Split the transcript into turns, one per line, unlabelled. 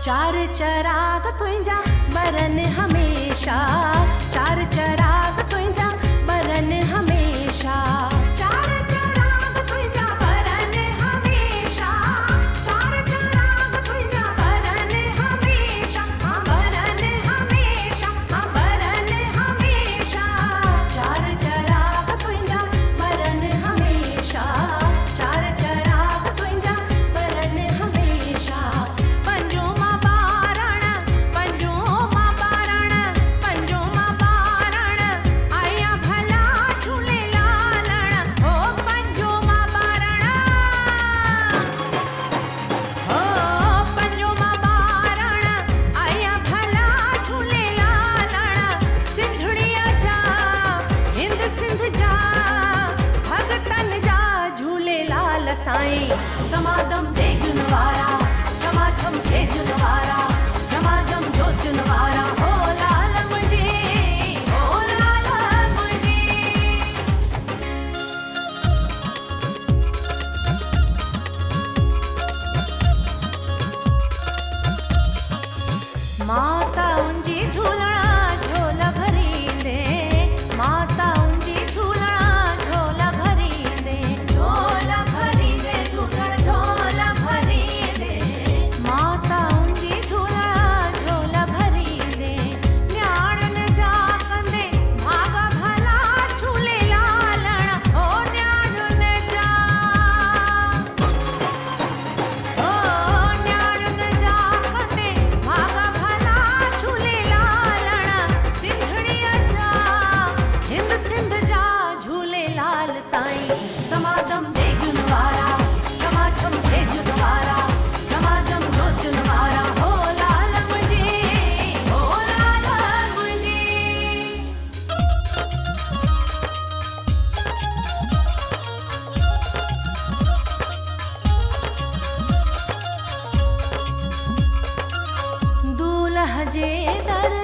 चार चराग तुंहिंजा बरन हमेशा, चार चराग तुंहिंजा बरन हमेशा, चार चराग तुंहिंजा बरन हमेशा, चार चराग तुंहिंजा बरन हमेशा, हाँ बरन हमेशा, हाँ बरन हमेशा, चार चराग तुंहिंजा बरन हमेशा, चार चराग तुंहिंजा बरन हमेशा। पंजो मां बारण, पंजो मां बारण, पंजो मां बारण, आया भला झूलेलालण, ओ पंजो मां बारण, ओ पंजो मां बारण, आया भला झूलेलालण, सिंधड़ीअ जा हिंद सिंध जा भगतन जा झूलेलाल साईं, दमादम देगुन वारा, छमाछम छेजुन वारा, झमाझम जोतुन वारा, हो लाल मुंहिंजी, हो लाल मुंहिंजी। माता उंजी झूलणा झोल भरींदे, माता उंजी झूलणा झोल भरींदे, झोल भरींदे झूलण झोल भरींदे, माता उंजी झूलणा झोल भरींदे, न्याणन जा कंदे भाग भला झूलेलालण, ओ न्याणन जा, ओ न्याणन जा कंदे भाग भला झूलेलालण, सिंधड़ीअ जा हिंद सिंध जा झूलेलाल साईं, दमादम देगुन वारा, छमाछम छेजुन वारा, झमाझम जोतुन वारा, हो लाल मुंहिंजी, हो लाल मुंहिंजी। दूल्ह जे दर